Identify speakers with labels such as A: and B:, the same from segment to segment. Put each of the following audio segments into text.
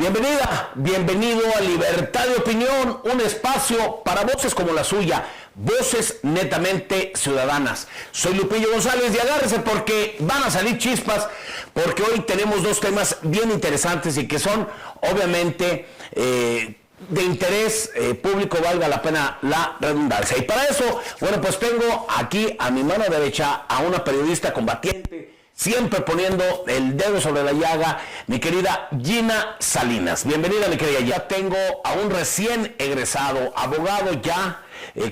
A: Bienvenida, bienvenido a Libertad de Opinión, un espacio para voces como la suya, voces netamente ciudadanas. Soy Lupillo González y agárrese porque van a salir chispas, porque hoy tenemos dos temas bien interesantes y que son obviamente de interés público, valga la pena la redundancia. Y para eso, bueno, pues tengo aquí a mi mano derecha a una periodista combatiente, siempre poniendo el dedo sobre la llaga, mi querida Gina Salinas. Bienvenida, mi querida. Ya tengo a un recién egresado, abogado ya,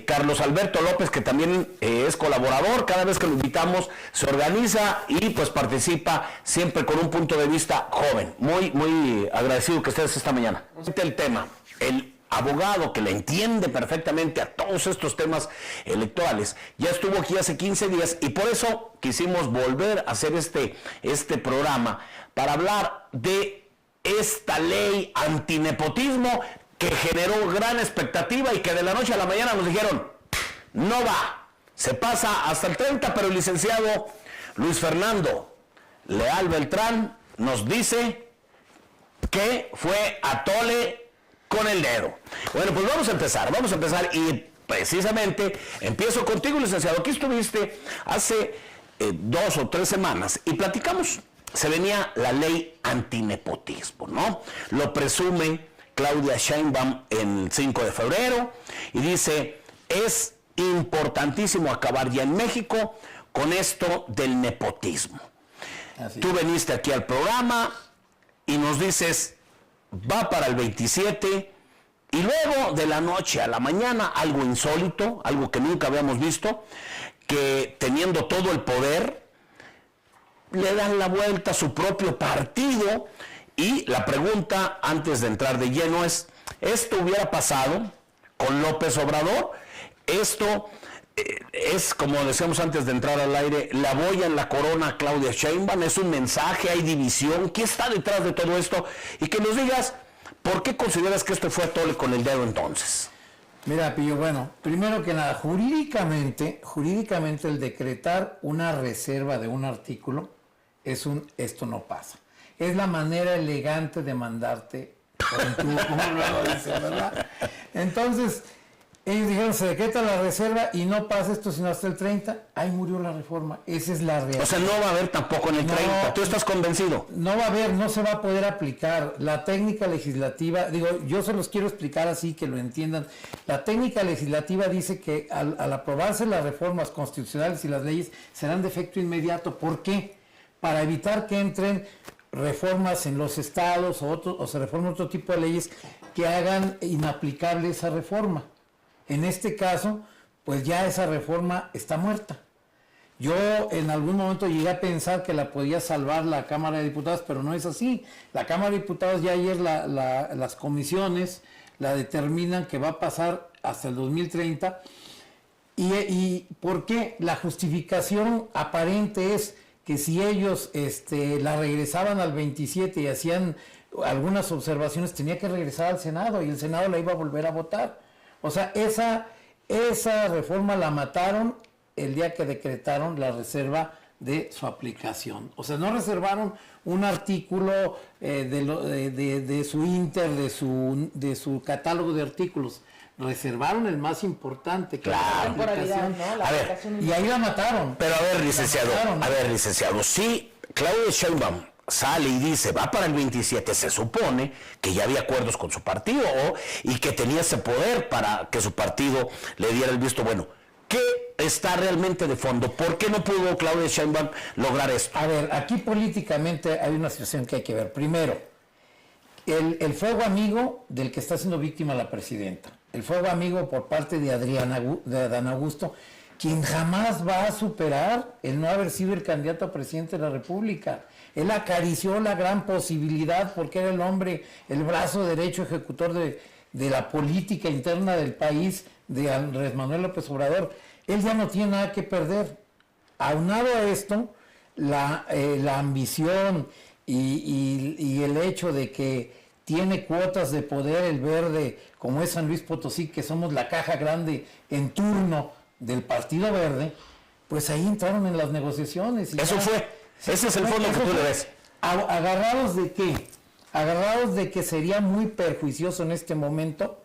A: Carlos Alberto López, que también es colaborador. Cada vez que lo invitamos se organiza y pues participa siempre con un punto de vista joven. Muy agradecido que estés esta mañana. El tema, el abogado que le entiende perfectamente a todos estos temas electorales, ya estuvo aquí hace 15 días y por eso quisimos volver a hacer este programa para hablar de esta ley antinepotismo que generó gran expectativa y que de la noche a la mañana nos dijeron, no va, se pasa hasta el 30, pero el licenciado Luis Fernando Leal Beltrán nos dice que fue a tole con el dedo. Bueno, pues vamos a empezar y precisamente empiezo contigo, licenciado. Aquí estuviste hace 2 o 3 semanas y platicamos. Se venía la ley antinepotismo, ¿no? Lo presume Claudia Sheinbaum el 5 de febrero y dice, es importantísimo acabar ya en México con esto del nepotismo. Tú veniste aquí al programa y nos dices, va para el 27 y luego de la noche a la mañana, algo insólito, algo que nunca habíamos visto, que teniendo todo el poder, le dan la vuelta a su propio partido. Y la pregunta, antes de entrar de lleno, es, ¿esto hubiera pasado con López Obrador? Esto es, como decíamos antes de entrar al aire, la boya en la corona Claudia Sheinbaum, es un mensaje, hay división. ¿Qué está detrás de todo esto? Y que nos digas, ¿por qué consideras que esto fue a tole con el dedo entonces?
B: Mira, Pillo, bueno, primero que nada, jurídicamente el decretar una reserva de un artículo es esto no pasa. Es la manera elegante de mandarte como luego dicen, ¿verdad? Entonces, ellos dijeron, se decreta la reserva y no pasa esto sino hasta el 30. Ahí murió la reforma. Esa es la realidad.
A: O sea, no va a haber tampoco en el 30. ¿Tú estás convencido?
B: No va a haber, no se va a poder aplicar. La técnica legislativa, yo se los quiero explicar así que lo entiendan. La técnica legislativa dice que al aprobarse las reformas constitucionales y las leyes serán de efecto inmediato. ¿Por qué? Para evitar que entren reformas en los estados o se reformen otro tipo de leyes que hagan inaplicable esa reforma. En este caso, pues ya esa reforma está muerta. Yo en algún momento llegué a pensar que la podía salvar la Cámara de Diputados, pero no es así. La Cámara de Diputados ya ayer las comisiones la determinan que va a pasar hasta el 2030. ¿Y por qué? La justificación aparente es que si ellos la regresaban al 27 y hacían algunas observaciones, tenía que regresar al Senado y el Senado la iba a volver a votar. O sea, esa reforma la mataron el día que decretaron la reserva de su aplicación. O sea, no reservaron un artículo de su catálogo de artículos. Reservaron el más importante.
A: Claro.
C: Temporalidad, ¿no?
B: A ver, y ahí la mataron.
A: Pero a ver, licenciado, sí, Claudia Sheinbaum sale y dice, va para el 27, se supone que ya había acuerdos con su partido y que tenía ese poder para que su partido le diera el visto bueno. ¿Qué está realmente de fondo? ¿Por qué no pudo Claudia Sheinbaum lograr esto?
B: A ver, aquí políticamente hay una situación que hay que ver. Primero, el fuego amigo del que está siendo víctima la presidenta. El fuego amigo por parte de Adán Augusto, quien jamás va a superar el no haber sido el candidato a presidente de la República. Él acarició la gran posibilidad porque era el hombre, el brazo derecho ejecutor de la política interna del país, de Andrés Manuel López Obrador. Él ya no tiene nada que perder. Aunado a esto, la ambición y el hecho de que tiene cuotas de poder el Verde, como es San Luis Potosí, que somos la caja grande en turno del Partido Verde, pues ahí entraron en las negociaciones.
A: Eso fue. Ese es el fondo que tú le ves.
B: ¿Agarrados de qué? agarrados de que sería muy perjuicioso en este momento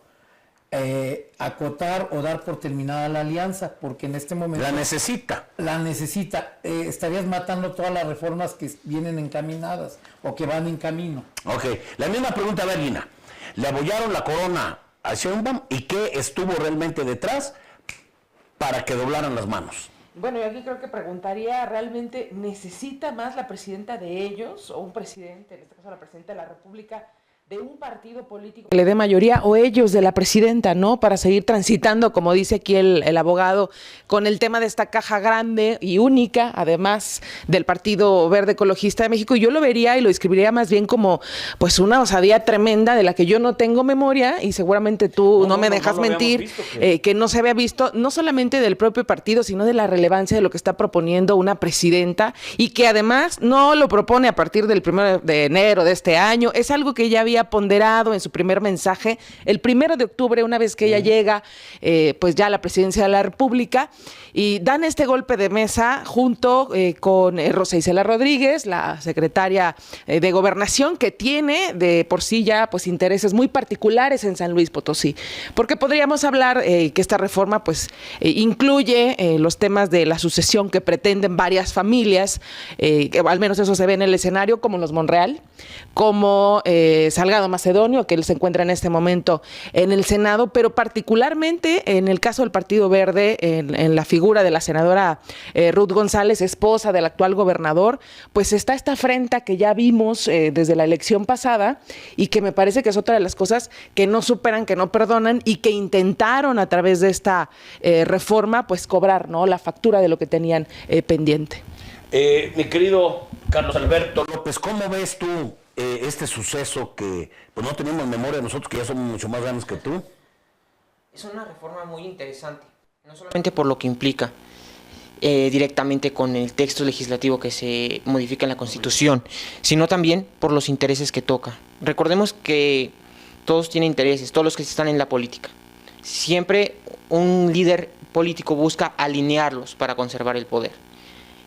B: acotar o dar por terminada la alianza, porque en este momento
A: La necesita.
B: estarías matando todas las reformas que vienen encaminadas o que van en camino.
A: Ok, la misma pregunta, Berlina. ¿Le apoyaron la corona a Sheinbaum y qué estuvo realmente detrás para que doblaran las manos?
C: Bueno, yo aquí creo que preguntaría, ¿realmente necesita más la presidenta de ellos o un presidente, en este caso la presidenta de la República, de un partido político que le dé mayoría, o ellos de la presidenta, ¿no? Para seguir transitando, como dice aquí el abogado, con el tema de esta caja grande y única, además del Partido Verde Ecologista de México. Y yo lo vería y lo describiría más bien como pues una osadía tremenda de la que yo no tengo memoria, y seguramente tú no me dejas mentir, que no se había visto, no solamente del propio partido, sino de la relevancia de lo que está proponiendo una presidenta, y que además no lo propone a partir del 1 de enero de este año. Es algo que ya había ponderado en su primer mensaje el 1 de octubre, una vez que ella llega pues ya a la presidencia de la República, y dan este golpe de mesa junto con Rosa Isela Rodríguez, la secretaria de Gobernación, que tiene de por sí ya pues intereses muy particulares en San Luis Potosí, porque podríamos hablar que esta reforma pues incluye los temas de la sucesión que pretenden varias familias, que al menos eso se ve en el escenario, como los Monreal, como Salgado Macedonio, que él se encuentra en este momento en el Senado, pero particularmente en el caso del Partido Verde, en la figura de la senadora Ruth González, esposa del actual gobernador, pues está esta afrenta que ya vimos desde la elección pasada, y que me parece que es otra de las cosas que no superan, que no perdonan, y que intentaron a través de esta reforma pues cobrar, ¿no?, la factura de lo que tenían pendiente.
A: Mi querido Carlos Alberto López, ¿cómo ves tú este suceso que pues no tenemos memoria nosotros, que ya somos mucho más grandes que tú?
D: Es una reforma muy interesante, no solamente por lo que implica directamente con el texto legislativo que se modifica en la Constitución, sino también por los intereses que toca. Recordemos que todos tienen intereses, todos los que están en la política. Siempre un líder político busca alinearlos para conservar el poder.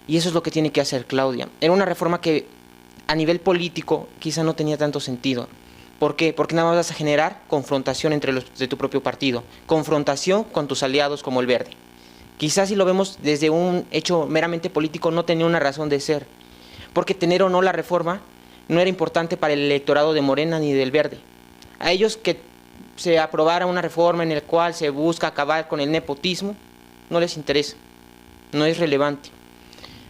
D: Y eso es lo que tiene que hacer Claudia. Era una reforma que a nivel político quizá no tenía tanto sentido. ¿Por qué? Porque nada más vas a generar confrontación entre los de tu propio partido, confrontación con tus aliados como el Verde. Quizás si lo vemos desde un hecho meramente político no tenía una razón de ser, porque tener o no la reforma no era importante para el electorado de Morena ni del Verde. A ellos que se aprobara una reforma en la cual se busca acabar con el nepotismo, no les interesa, no es relevante.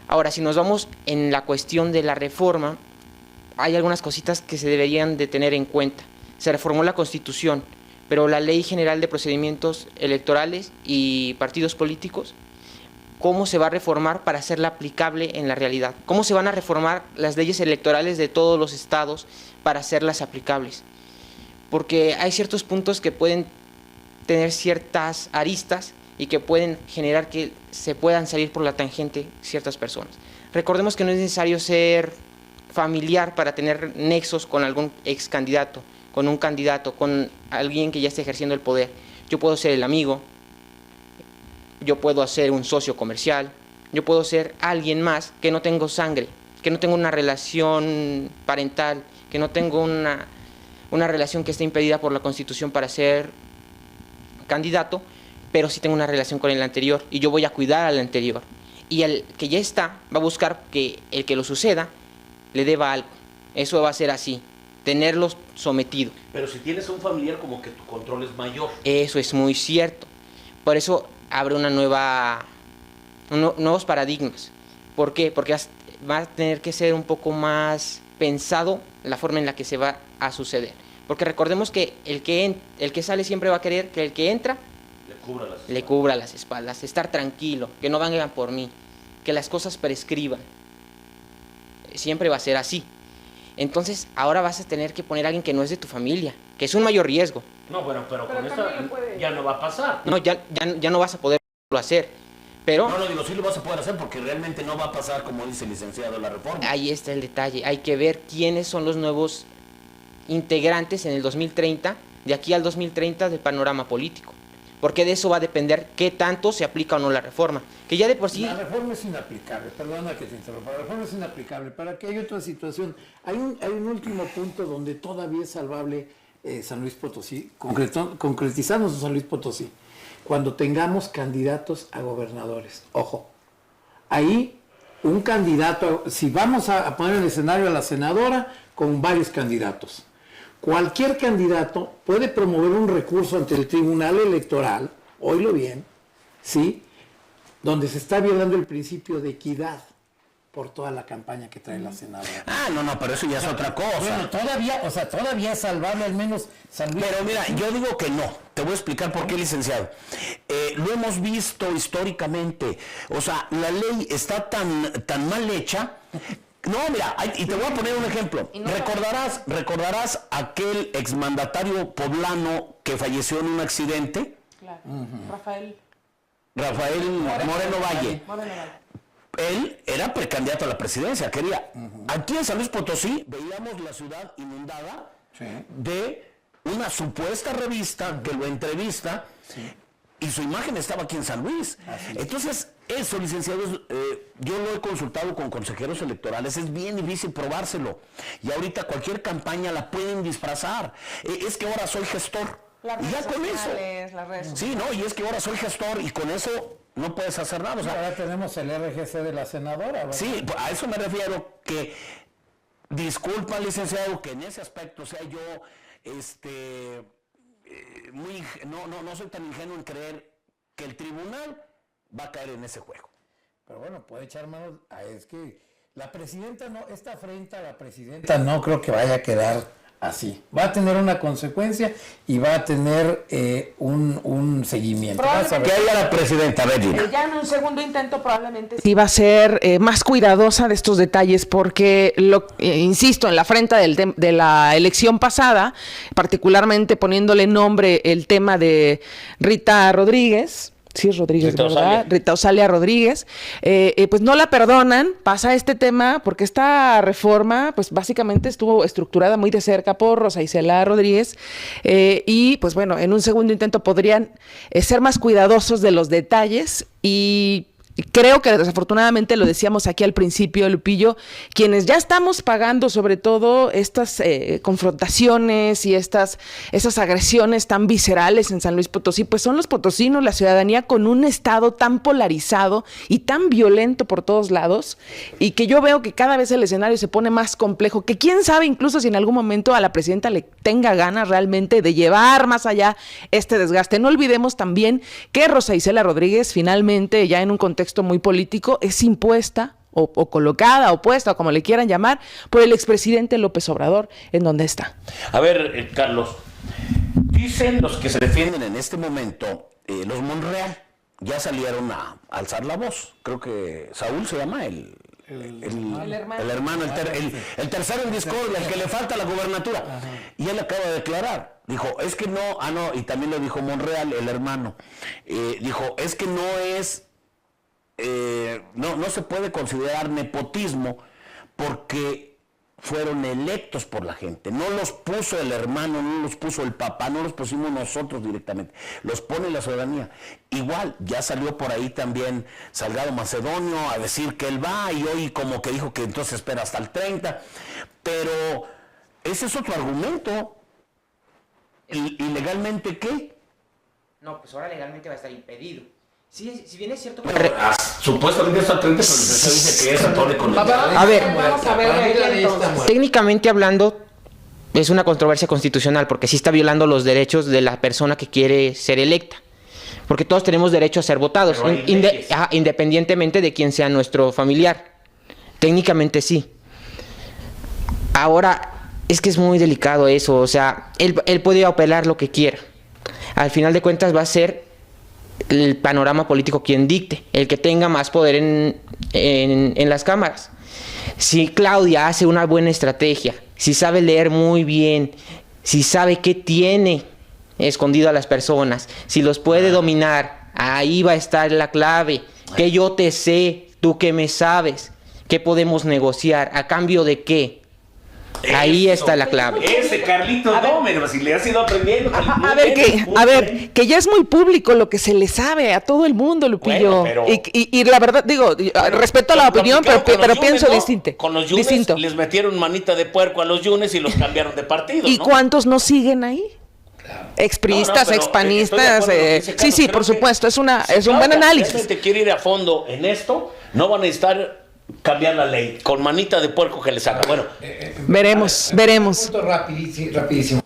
D: Ahora, si nos vamos en la cuestión de la reforma, hay algunas cositas que se deberían de tener en cuenta. Se reformó la Constitución, pero la Ley General de Procedimientos Electorales y Partidos Políticos, ¿cómo se va a reformar para hacerla aplicable en la realidad? ¿Cómo se van a reformar las leyes electorales de todos los estados para hacerlas aplicables? Porque hay ciertos puntos que pueden tener ciertas aristas y que pueden generar que se puedan salir por la tangente ciertas personas. Recordemos que no es necesario ser familiar para tener nexos con algún ex candidato, con un candidato, con alguien que ya esté ejerciendo el poder. Yo puedo ser el amigo, yo puedo ser un socio comercial, yo puedo ser alguien más que no tengo sangre, que no tengo una relación parental, que no tengo una relación que esté impedida por la Constitución para ser candidato, pero sí tengo una relación con el anterior y yo voy a cuidar al anterior. Y el que ya está va a buscar que el que lo suceda le deba algo. Eso va a ser así, tenerlos sometido.
A: Pero si tienes un familiar, como que tu control es mayor.
D: Eso es muy cierto. Por eso abre nuevos paradigmas. ¿Por qué? Porque va a tener que ser un poco más pensado la forma en la que se va a suceder. Porque recordemos que el que sale siempre va a querer que el que entra le cubra las espaldas, estar tranquilo, que no vengan por mí, que las cosas prescriban. Siempre va a ser así. Entonces ahora vas a tener que poner a alguien que no es de tu familia, que es un mayor riesgo.
A: No, bueno, pero con esto ya no va a pasar.
D: No, ya no vas a poderlo hacer. Pero
A: no, digo, sí lo vas a poder hacer porque realmente no va a pasar como dice el licenciado la reforma.
D: Ahí está el detalle. Hay que ver quiénes son los nuevos integrantes en el 2030, de aquí al 2030 del panorama político. porque de eso va a depender qué tanto se aplica o no la reforma, que ya de por sí...
B: La reforma es inaplicable, perdona que te interrumpa, la reforma es inaplicable. Para que haya otra situación, hay un último punto donde todavía es salvable San Luis Potosí, concretizamos San Luis Potosí, cuando tengamos candidatos a gobernadores. Ojo, ahí un candidato, si vamos a poner en el escenario a la senadora con varios candidatos, cualquier candidato puede promover un recurso ante el Tribunal Electoral, oílo bien, ¿sí?, donde se está violando el principio de equidad por toda la campaña que trae la senadora.
A: No, pero eso ya es otra cosa.
B: Bueno, todavía es salvable al menos San Luis.
A: Pero mira, yo digo que no. Te voy a explicar por qué, licenciado. Lo hemos visto históricamente. O sea, la ley está tan mal hecha. No, mira, y te voy a poner un ejemplo. ¿Recordarás aquel exmandatario poblano que falleció en un accidente?
C: Claro. Rafael
A: Moreno Valle. Él era precandidato a la presidencia, quería. Aquí en San Luis Potosí veíamos la ciudad inundada de una supuesta revista que lo entrevista y su imagen estaba aquí en San Luis. Entonces, eso, licenciados, yo lo he consultado con consejeros electorales, es bien difícil probárselo. Y ahorita cualquier campaña la pueden disfrazar. Es que ahora soy gestor. Y ya con eso. Sí, no, y es que ahora soy gestor y con eso no puedes hacer nada. O sea,
B: ahora tenemos el RGC de la senadora, ¿verdad? Sí,
A: a eso me refiero, que disculpa, licenciado, que en ese aspecto sea yo no soy tan ingenuo en creer que el tribunal va a caer en ese juego.
B: Pero bueno, puede echar manos. Es que la presidenta esta afrenta a la presidenta no creo que vaya a quedar así. Va a tener una consecuencia y va a tener un seguimiento.
A: Que haya la presidenta,
C: ya en un segundo intento probablemente sí va a ser más cuidadosa de estos detalles porque, insisto, en la afrenta de la elección pasada, particularmente poniéndole nombre el tema de Rita Rodríguez, sí es Rodríguez, ¿verdad? Rita Osalia Rodríguez, pues no la perdonan, pasa este tema, porque esta reforma, pues básicamente estuvo estructurada muy de cerca por Rosa Isela Rodríguez, y pues bueno, en un segundo intento podrían ser más cuidadosos de los detalles y creo que desafortunadamente, lo decíamos aquí al principio, Lupillo, quienes ya estamos pagando sobre todo estas confrontaciones y esas agresiones tan viscerales en San Luis Potosí, pues son los potosinos, la ciudadanía con un estado tan polarizado y tan violento por todos lados, y que yo veo que cada vez el escenario se pone más complejo, que quién sabe incluso si en algún momento a la presidenta le tenga ganas realmente de llevar más allá este desgaste. No olvidemos también que Rosa Isela Rodríguez finalmente, ya en un contexto muy político, es impuesta o colocada, o puesta, o como le quieran llamar, por el expresidente López Obrador, en donde está.
A: A ver, Carlos, dicen los que se defienden en este momento, los Monreal, ya salieron a alzar la voz. Creo que Saúl se llama el hermano, el tercero en discordia, el que le falta la gubernatura. Ajá. Y él acaba de declarar, dijo, es que no, y también lo dijo Monreal, el hermano, dijo, es que no es, no se puede considerar nepotismo porque fueron electos por la gente, no los puso el hermano, no los puso el papá, no los pusimos nosotros directamente, los pone la ciudadanía. Igual, ya salió por ahí también Salgado Macedonio a decir que él va, y hoy como que dijo que entonces espera hasta el 30, pero ese es otro argumento. ¿Y legalmente qué?
D: No, pues ahora legalmente va a estar impedido. Si bien es cierto que...
A: Supuestamente está 30, pero se dice que es atole con el...
D: A ver, técnicamente hablando, es una controversia constitucional, porque sí está violando los derechos de la persona que quiere ser electa. Porque todos tenemos derecho a ser votados, independientemente de quién sea nuestro familiar. Técnicamente sí. Ahora, es que es muy delicado eso, o sea, él puede apelar lo que quiera. Al final de cuentas va a ser el panorama político quien dicte, el que tenga más poder en las cámaras. Si Claudia hace una buena estrategia, si sabe leer muy bien, si sabe qué tiene escondido a las personas, si los puede dominar, ahí va a estar la clave. Que yo te sé, tú que me sabes, qué podemos negociar, a cambio de qué. Ahí está la clave.
A: Ese Carlitos Gómez, si le has ido aprendiendo.
C: A ver, que ya es muy público lo que se le sabe a todo el mundo, Lupillo.
A: Bueno,
C: y la verdad, digo, respeto la opinión, pero pienso distinto.
A: Con los Yunes les metieron manita de puerco a los Yunes y los cambiaron de partido,
C: ¿Y
A: ¿no?
C: cuántos no siguen ahí? Expriistas, expanistas, sí, por supuesto, es un buen análisis.
A: Si te quiere ir a fondo en esto, no van a necesitar cambiar la ley con manita de puerco que les haga. Bueno,
C: veremos.
B: Rapidísimo.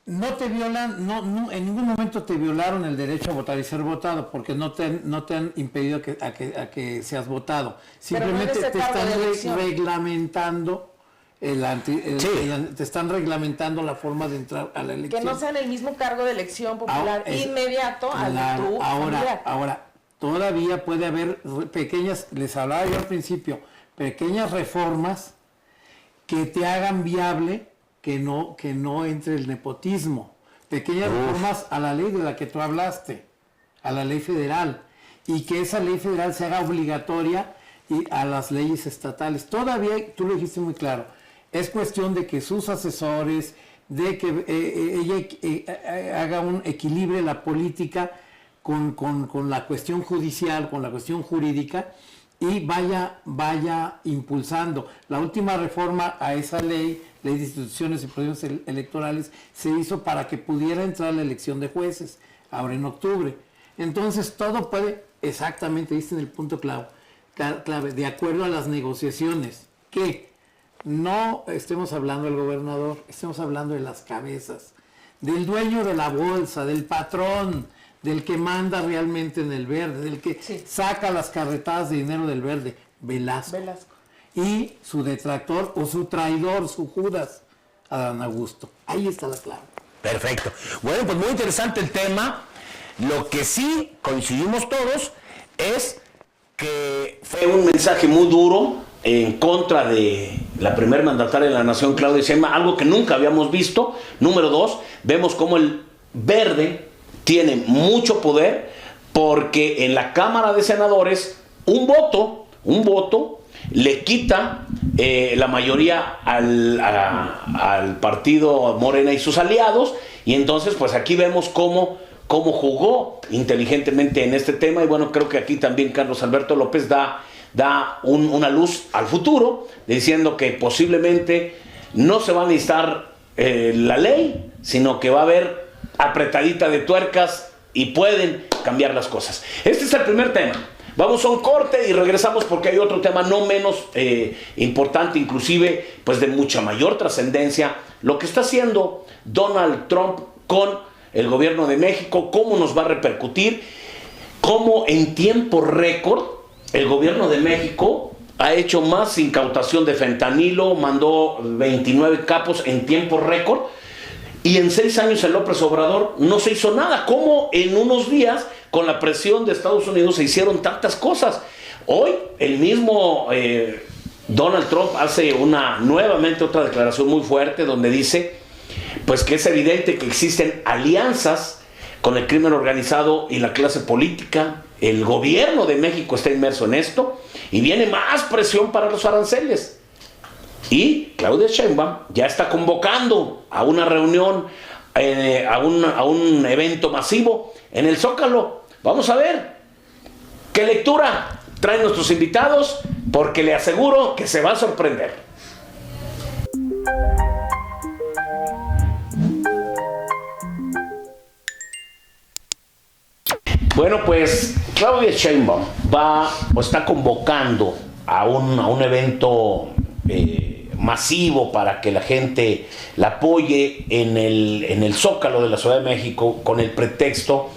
B: No te violan, no, en ningún momento te violaron el derecho a votar y ser votado, porque no te han impedido a que seas votado. Simplemente te están reglamentando te están reglamentando la forma de entrar a la elección.
C: Que no sea en el mismo cargo de elección popular inmediato al de tu familiar.
B: Ahora, todavía puede haber pequeñas, les hablaba yo al principio, pequeñas reformas que te hagan viable que no entre el nepotismo. Pequeñas reformas a la ley de la que tú hablaste, a la ley federal, y que esa ley federal se haga obligatoria y a las leyes estatales. Todavía, tú lo dijiste muy claro, es cuestión de que sus asesores, de que ella haga un equilibrio la política con la cuestión judicial, con la cuestión jurídica, y vaya impulsando. La última reforma a esa ley de instituciones y procesos electorales, se hizo para que pudiera entrar la elección de jueces, ahora en octubre. Entonces todo puede, exactamente, diste en el punto clave, de acuerdo a las negociaciones, que no estemos hablando del gobernador, estemos hablando de las cabezas, del dueño de la bolsa, del patrón, del que manda realmente en el verde, del que saca las carretadas de dinero del verde, Velasco. Y su detractor o su traidor, su Judas, Adán Augusto. Ahí está la clave.
A: Perfecto. Bueno, pues muy interesante el tema. Lo que sí coincidimos todos es que fue un mensaje muy duro en contra de la primer mandataria de la nación, Claudia Sheinbaum, algo que nunca habíamos visto. Número 2, vemos cómo el verde tiene mucho poder, porque en la Cámara de Senadores un voto le quita la mayoría al partido Morena y sus aliados, y entonces pues aquí vemos cómo jugó inteligentemente en este tema. Y bueno, creo que aquí también Carlos Alberto López da una luz al futuro, diciendo que posiblemente no se va a necesitar la ley, sino que va a haber apretadita de tuercas y pueden cambiar las cosas. Este es el primer tema. Vamos a un corte y regresamos, porque hay otro tema no menos importante, inclusive pues de mucha mayor trascendencia, lo que está haciendo Donald Trump con el gobierno de México, cómo nos va a repercutir, cómo en tiempo récord el gobierno de México ha hecho más incautación de fentanilo, mandó 29 capos en tiempo récord, y en 6 años el López Obrador no se hizo nada. ¿Cómo en unos días, con la presión de Estados Unidos, se hicieron tantas cosas? Hoy el mismo Donald Trump hace nuevamente otra declaración muy fuerte, donde dice pues que es evidente que existen alianzas con el crimen organizado y la clase política. El gobierno de México está inmerso en esto y viene más presión para los aranceles. Y Claudia Sheinbaum ya está convocando a una reunión, a un evento masivo en el Zócalo. Vamos a ver qué lectura traen nuestros invitados, porque le aseguro que se va a sorprender. Bueno, pues Claudia Sheinbaum está convocando a un evento masivo para que la gente la apoye en el Zócalo de la Ciudad de México, con el pretexto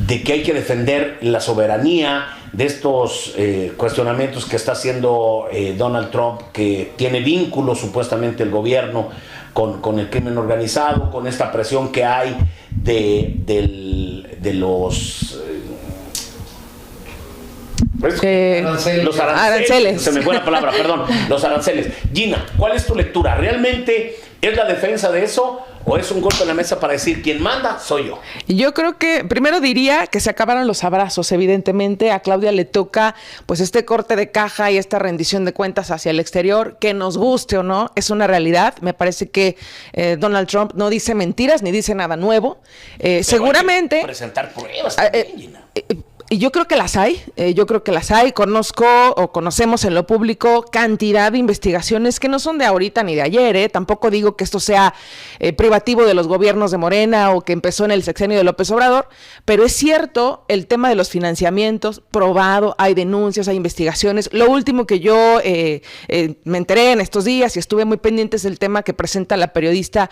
A: de que hay que defender la soberanía de estos cuestionamientos que está haciendo Donald Trump, que tiene vínculos supuestamente el gobierno con el crimen organizado, con esta presión que hay de los los aranceles. Se me fue la palabra, perdón. Los aranceles. Gina, ¿cuál es tu lectura? ¿Realmente es la defensa de eso o es un golpe en la mesa para decir quien manda soy yo?
C: Yo creo que primero diría que se acabaron los abrazos. Evidentemente a Claudia le toca pues este corte de caja y esta rendición de cuentas hacia el exterior, que nos guste o no, es una realidad. Me parece que Donald Trump no dice mentiras ni dice nada nuevo. Seguramente
A: hay que presentar pruebas también, Gina.
C: Y yo creo que las hay, conocemos en lo público cantidad de investigaciones que no son de ahorita ni de ayer, tampoco digo que esto sea privativo de los gobiernos de Morena o que empezó en el sexenio de López Obrador, pero es cierto el tema de los financiamientos, probado, hay denuncias, hay investigaciones. Lo último que yo me enteré en estos días y estuve muy pendiente es el tema que presenta la periodista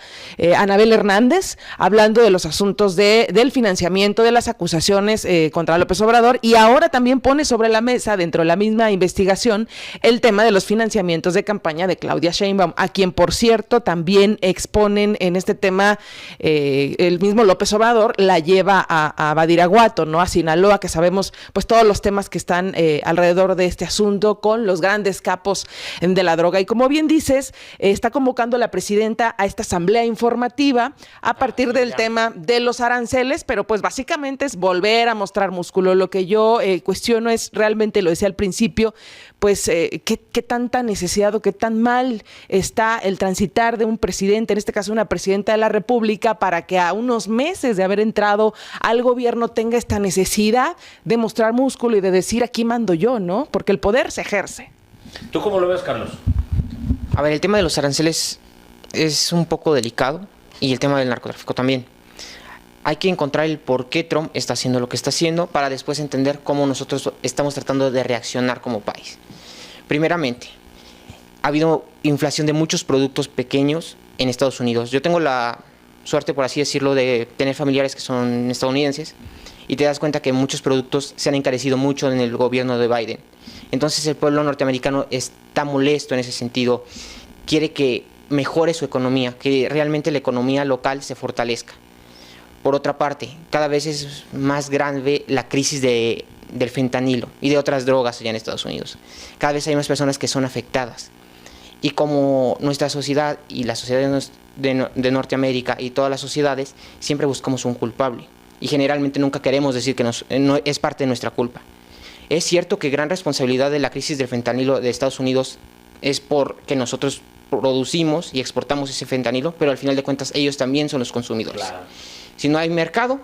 C: Anabel Hernández, hablando de los asuntos del financiamiento, de las acusaciones contra López Obrador, y ahora también pone sobre la mesa, dentro de la misma investigación, el tema de los financiamientos de campaña de Claudia Sheinbaum, a quien, por cierto, también exponen en este tema, el mismo López Obrador la lleva a Badiraguato, ¿no? A Sinaloa, que sabemos pues todos los temas que están alrededor de este asunto con los grandes capos de la droga. Y como bien dices, está convocando la presidenta a esta asamblea informativa a partir del tema de los aranceles, pero pues básicamente es volver a mostrar músculo. Lo que yo cuestiono es realmente, lo decía al principio, pues qué tanta necesidad o qué tan mal está el transitar de un presidente, en este caso una presidenta de la República, para que a unos meses de haber entrado al gobierno tenga esta necesidad de mostrar músculo y de decir aquí mando yo, ¿no? Porque el poder se ejerce.
A: ¿Tú cómo lo ves, Carlos?
D: A ver, el tema de los aranceles es un poco delicado y el tema del narcotráfico también. Hay que encontrar el por qué Trump está haciendo lo que está haciendo para después entender cómo nosotros estamos tratando de reaccionar como país. Primeramente, ha habido inflación de muchos productos pequeños en Estados Unidos. Yo tengo la suerte, por así decirlo, de tener familiares que son estadounidenses y te das cuenta que muchos productos se han encarecido mucho en el gobierno de Biden. Entonces el pueblo norteamericano está molesto en ese sentido, quiere que mejore su economía, que realmente la economía local se fortalezca. Por otra parte, cada vez es más grande la crisis del fentanilo y de otras drogas allá en Estados Unidos. Cada vez hay más personas que son afectadas. Y como nuestra sociedad y la sociedad de Norteamérica y todas las sociedades, siempre buscamos un culpable. Y generalmente nunca queremos decir que no es parte de nuestra culpa. Es cierto que gran responsabilidad de la crisis del fentanilo de Estados Unidos es porque nosotros producimos y exportamos ese fentanilo, pero al final de cuentas ellos también son los consumidores. Claro. Si no hay mercado,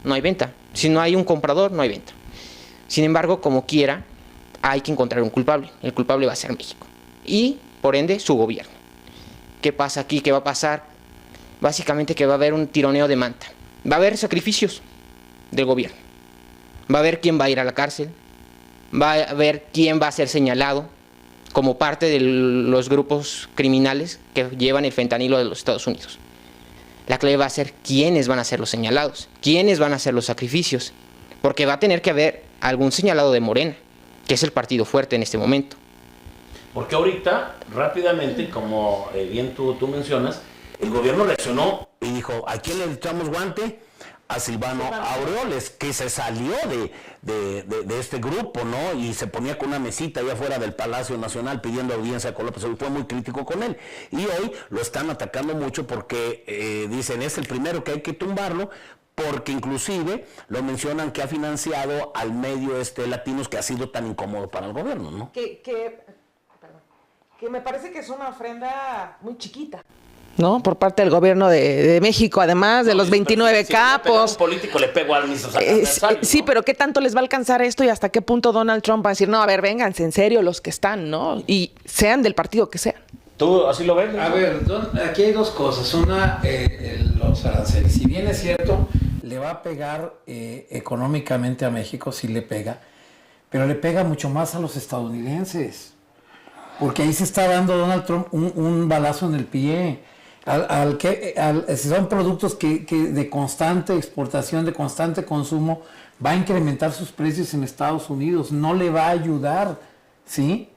D: no hay venta. Si no hay un comprador, no hay venta. Sin embargo, como quiera, hay que encontrar un culpable. El culpable va a ser México. Y, por ende, su gobierno. ¿Qué pasa aquí? ¿Qué va a pasar? Básicamente que va a haber un tironeo de manta. Va a haber sacrificios del gobierno. Va a haber quién va a ir a la cárcel. Va a haber quién va a ser señalado como parte de los grupos criminales que llevan el fentanilo de los Estados Unidos. La clave va a ser quiénes van a ser los señalados, quiénes van a hacer los sacrificios, porque va a tener que haber algún señalado de Morena, que es el partido fuerte en este momento.
A: Porque ahorita, rápidamente, como bien tú mencionas, el gobierno reaccionó y dijo, ¿a quién le echamos guante? A Silvano Aureoles, que se salió de este grupo, ¿no? Y se ponía con una mesita allá afuera del Palacio Nacional pidiendo audiencia con López Obrador. Fue muy crítico con él. Y hoy lo están atacando mucho porque dicen, es el primero que hay que tumbarlo, porque inclusive lo mencionan que ha financiado al medio latinos, que ha sido tan incómodo para el gobierno, ¿no?
C: Que me parece que es una ofrenda muy chiquita, ¿no? Por parte del gobierno de México, además de los 29 capos.
A: Si un político le pegó al mismo
C: sí, ¿no? Pero ¿qué tanto les va a alcanzar esto y hasta qué punto Donald Trump va a decir, no, a ver, vénganse en serio los que están, ¿no? Y sean del partido que sean.
A: ¿Tú así lo ves? ¿No?
B: A ver, aquí hay dos cosas. Una, los aranceles. Si bien es cierto, le va a pegar económicamente a México, sí le pega, pero le pega mucho más a los estadounidenses. Porque ahí se está dando Donald Trump un balazo en el pie. Si son productos que de constante exportación, de constante consumo, va a incrementar sus precios en Estados Unidos, no le va a ayudar, ¿sí?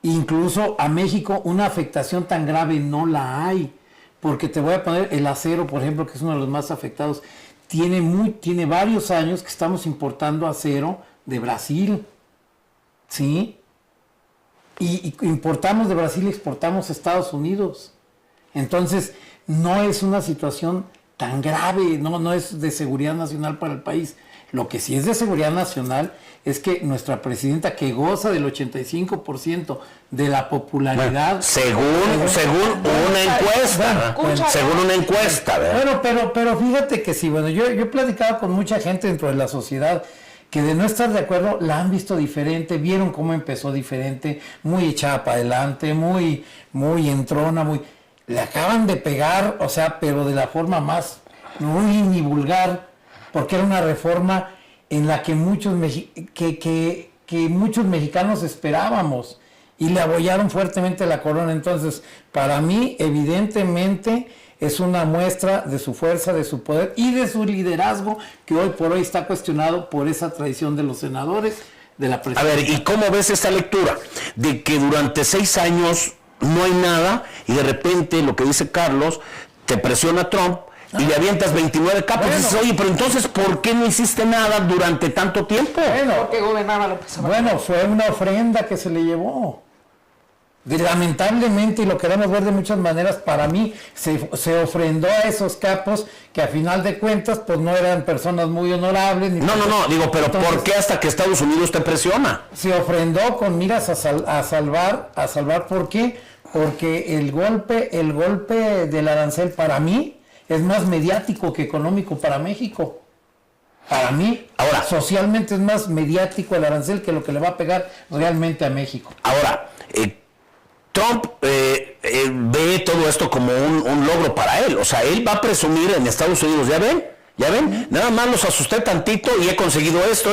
B: Incluso a México una afectación tan grave no la hay, porque te voy a poner el acero, por ejemplo, que es uno de los más afectados, tiene varios años que estamos importando acero de Brasil, ¿sí? Y importamos de Brasil y exportamos a Estados Unidos. Entonces, no es una situación tan grave, no es de seguridad nacional para el país. Lo que sí es de seguridad nacional es que nuestra presidenta, que goza del 85% de la popularidad...
A: Bueno, según una encuesta, según una encuesta, ¿verdad?
B: Bueno, pero fíjate que sí, bueno, yo he platicado con mucha gente dentro de la sociedad que de no estar de acuerdo la han visto diferente, vieron cómo empezó diferente, muy echada para adelante, muy entrona, le acaban de pegar, o sea, pero de la forma más ruin y vulgar, porque era una reforma en la que muchos mexicanos esperábamos y le apoyaron fuertemente la corona. Entonces, para mí, evidentemente, es una muestra de su fuerza, de su poder y de su liderazgo, que hoy por hoy está cuestionado por esa traición de los senadores, de la presidencia.
A: A ver, ¿y cómo ves esta lectura? De que durante 6 años no hay nada y de repente, lo que dice Carlos, te presiona Trump y le avientas 29 capos.
B: Bueno.
A: Y dices, oye, pero entonces, ¿por qué no hiciste nada durante tanto tiempo?
C: Porque gobernaba López Obrador.
B: Bueno, fue una ofrenda que se le llevó. Lamentablemente, y lo queremos ver de muchas maneras, para mí se ofrendó a esos capos que a final de cuentas pues no eran personas muy honorables.
A: No, digo, pero
B: entonces,
A: ¿por qué hasta que Estados Unidos te presiona?
B: Se ofrendó con miras a salvar, ¿por qué? Porque el golpe del arancel para mí es más mediático que económico para México. Para mí,
A: ahora,
B: socialmente es más mediático el arancel que lo que le va a pegar realmente a México.
A: Ahora, Trump ve todo esto como un logro para él. O sea, él va a presumir en Estados Unidos, ¿ya ven? Nada más los asusté tantito y he conseguido esto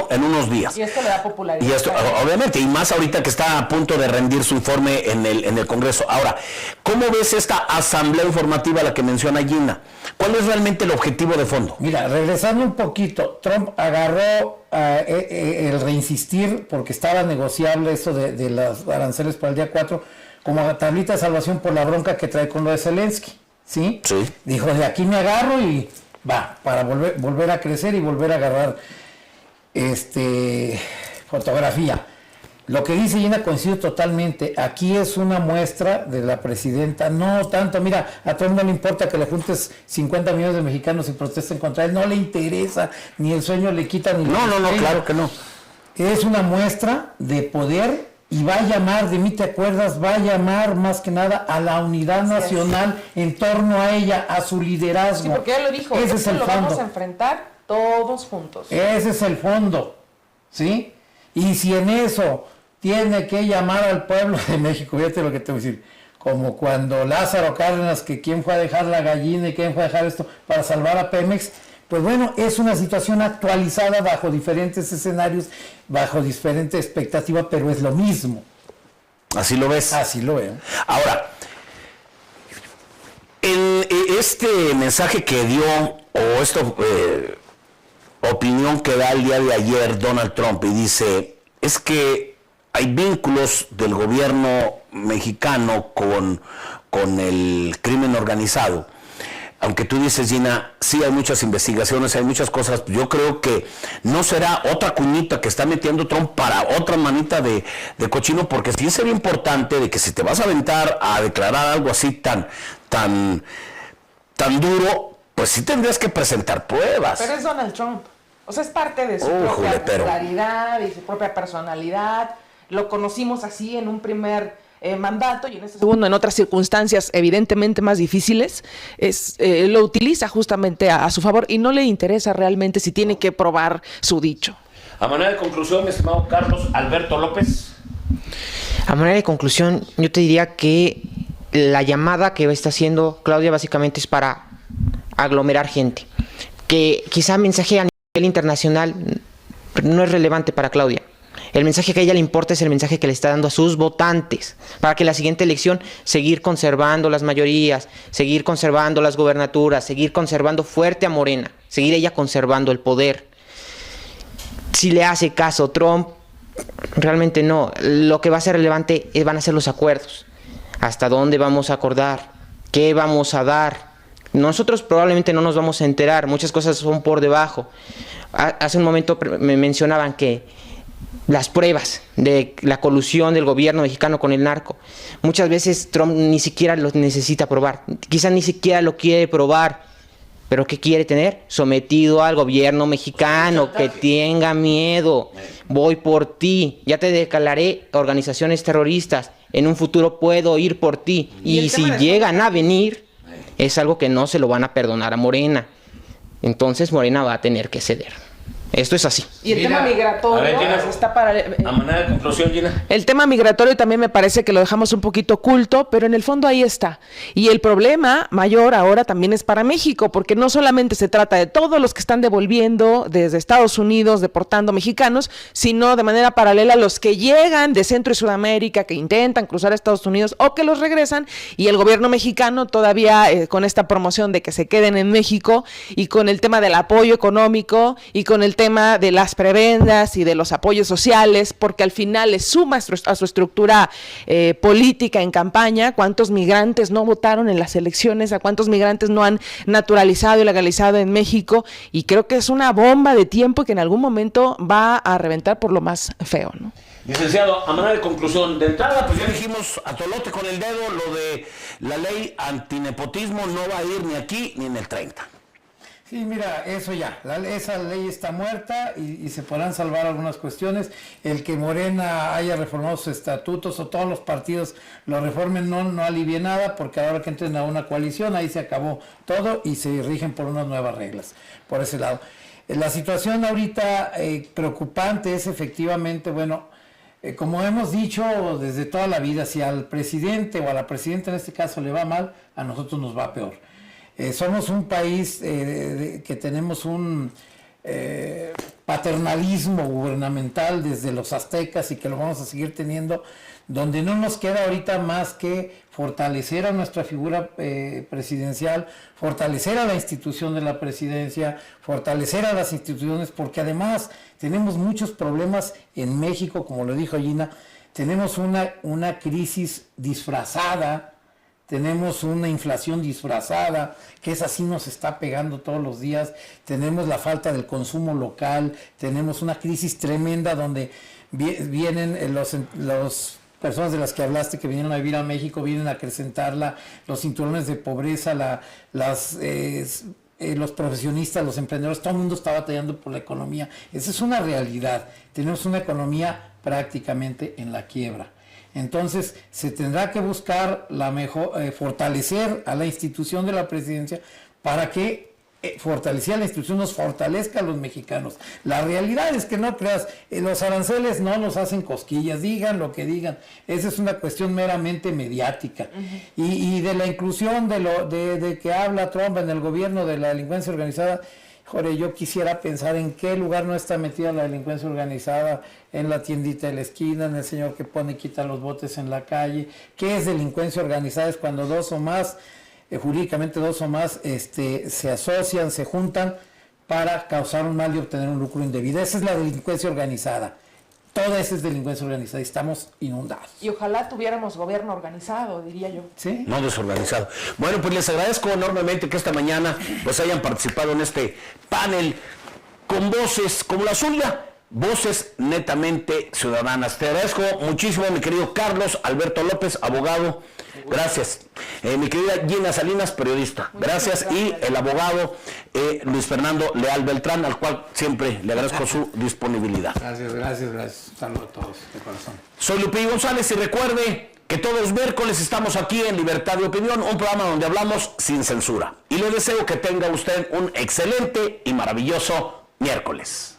A: en unos días.
C: Y esto le da popularidad.
A: Y esto, obviamente, y más ahorita que está a punto de rendir su informe en el Congreso. Ahora, ¿cómo ves esta asamblea informativa a la que menciona Gina? ¿Cuál es realmente el objetivo de fondo?
B: Mira, regresando un poquito, Trump agarró el reinsistir, porque estaba negociable eso de los aranceles para el día 4, como tablita de salvación por la bronca que trae con lo de Zelensky, ¿sí?
A: Sí.
B: Dijo, de aquí me agarro y va, para volver a crecer y volver a agarrar fotografía. Lo que dice Gina coincide totalmente. Aquí es una muestra de la presidenta, no tanto, mira, a todo el mundo le importa que le juntes 50 millones de mexicanos y protesten contra él, no le interesa, ni el sueño le quita, ni
A: No, claro que no.
B: Es una muestra de poder y va a llamar, de mí te acuerdas, va a llamar más que nada a la unidad nacional en torno a ella, a su liderazgo.
C: Sí, porque él lo dijo,
B: ese es el
C: lo
B: fondo.
C: vamos a enfrentar todos juntos.
B: Ese es el fondo, ¿sí? Y si en eso tiene que llamar al pueblo de México, fíjate lo que te voy a decir, como cuando Lázaro Cárdenas, que quién fue a dejar la gallina y quién fue a dejar esto para salvar a Pemex, pues bueno, es una situación actualizada bajo diferentes escenarios, bajo diferente expectativa, pero es lo mismo.
A: ¿Así lo ves?
B: Así lo veo.
A: Ahora, en este mensaje que dio, o esta opinión que da el día de ayer Donald Trump, y dice, es que hay vínculos del gobierno mexicano con el crimen organizado. Aunque tú dices, Gina, sí hay muchas investigaciones, hay muchas cosas, yo creo que no será otra cuñita que está metiendo Trump para otra manita de cochino, porque sí sería importante de que si te vas a aventar a declarar algo así tan duro, pues sí tendrías que presentar pruebas.
C: Pero es Donald Trump. O sea, es parte de su propia popularidad y su propia personalidad. Lo conocimos así en un primer mandato y en este segundo, en otras circunstancias evidentemente más difíciles, lo utiliza justamente a su favor y no le interesa realmente si tiene que probar su dicho.
A: A manera de conclusión, mi estimado Carlos Alberto López.
D: A manera de conclusión, yo te diría que la llamada que está haciendo Claudia básicamente es para aglomerar gente. Que quizá el mensaje a nivel internacional no es relevante para Claudia. El mensaje que a ella le importa es el mensaje que le está dando a sus votantes, para que la siguiente elección seguir conservando las mayorías, seguir conservando las gobernaturas, seguir conservando fuerte a Morena, seguir ella conservando el poder. Si le hace caso Trump, realmente no. Lo que va a ser relevante van a ser los acuerdos. ¿Hasta dónde vamos a acordar? ¿Qué vamos a dar? Nosotros probablemente no nos vamos a enterar, muchas cosas son por debajo. Hace un momento me mencionaban que las pruebas de la colusión del gobierno mexicano con el narco. Muchas veces Trump ni siquiera lo necesita probar, quizás ni siquiera lo quiere probar, pero ¿qué quiere tener? Sometido al gobierno mexicano, que tenga miedo. Voy por ti, ya te declararé organizaciones terroristas, en un futuro puedo ir por ti. Y si llegan a venir, es algo que no se lo van a perdonar a Morena. Entonces Morena va a tener que ceder. Esto es así.
C: Y el tema migratorio,
A: a ver, Gina,
C: está para...
A: a manera de conclusión, Gina.
C: El tema migratorio también me parece que lo dejamos un poquito oculto, pero en el fondo ahí está. Y el problema mayor ahora también es para México, porque no solamente se trata de todos los que están devolviendo desde Estados Unidos, deportando mexicanos, sino de manera paralela los que llegan de Centro y Sudamérica, que intentan cruzar a Estados Unidos o que los regresan, y el gobierno mexicano todavía con esta promoción de que se queden en México y con el tema del apoyo económico y con el tema de las prebendas y de los apoyos sociales, porque al final le suma a su estructura política en campaña. ¿Cuántos migrantes no votaron en las elecciones? ¿A cuántos migrantes no han naturalizado y legalizado en México? Y creo que es una bomba de tiempo que en algún momento va a reventar por lo más feo, ¿no?
A: Licenciado, a manera de conclusión, de entrada, pues ya dijimos a tolote con el dedo lo de la ley antinepotismo no va a ir ni aquí ni en el 30.
B: Sí, mira, eso ya, esa ley está muerta y se podrán salvar algunas cuestiones. El que Morena haya reformado sus estatutos o todos los partidos lo reformen no alivia nada, porque ahora que entren a una coalición, ahí se acabó todo y se rigen por unas nuevas reglas, por ese lado. La situación ahorita preocupante es efectivamente, bueno, como hemos dicho desde toda la vida, si al presidente o a la presidenta en este caso le va mal, a nosotros nos va peor. Somos un país que tenemos un paternalismo gubernamental desde los aztecas y que lo vamos a seguir teniendo, donde no nos queda ahorita más que fortalecer a nuestra figura presidencial, fortalecer a la institución de la presidencia, fortalecer a las instituciones, porque además tenemos muchos problemas en México, como lo dijo Gina, tenemos una crisis disfrazada, tenemos una inflación disfrazada, que esa sí nos está pegando todos los días, tenemos la falta del consumo local, tenemos una crisis tremenda donde vienen los personas de las que hablaste que vinieron a vivir a México, vienen a acrecentarla, los cinturones de pobreza, los profesionistas, los emprendedores, todo el mundo está batallando por la economía. Esa es una realidad, tenemos una economía prácticamente en la quiebra. Entonces, se tendrá que buscar la mejor, fortalecer a la institución de la presidencia para que fortalecer la institución nos fortalezca a los mexicanos. La realidad es que no creas, los aranceles no nos hacen cosquillas, digan lo que digan. Esa es una cuestión meramente mediática. Uh-huh. Y de la inclusión de que habla Trump en el gobierno de la delincuencia organizada, joder, yo quisiera pensar en qué lugar no está metida la delincuencia organizada, en la tiendita de la esquina, en el señor que pone y quita los botes en la calle. ¿Qué es delincuencia organizada? Es cuando dos o más, jurídicamente dos o más, se asocian, se juntan para causar un mal y obtener un lucro indebido. Esa es la delincuencia organizada. Toda esa es delincuencia organizada y estamos inundados.
C: Y ojalá tuviéramos gobierno organizado, diría yo.
B: ¿Sí?
A: No desorganizado. Bueno, pues les agradezco enormemente que esta mañana pues hayan participado en este panel con voces como la suya, voces netamente ciudadanas. Te agradezco muchísimo, mi querido Carlos Alberto López, abogado. Gracias. Mi querida Gina Salinas, periodista. Gracias. Y el abogado Luis Fernando Leal Beltrán, al cual siempre le agradezco su disponibilidad.
B: Gracias. Saludos a todos de corazón.
A: Soy Lupillo González y recuerde que todos los miércoles estamos aquí en Libertad de Opinión, un programa donde hablamos sin censura. Y le deseo que tenga usted un excelente y maravilloso miércoles.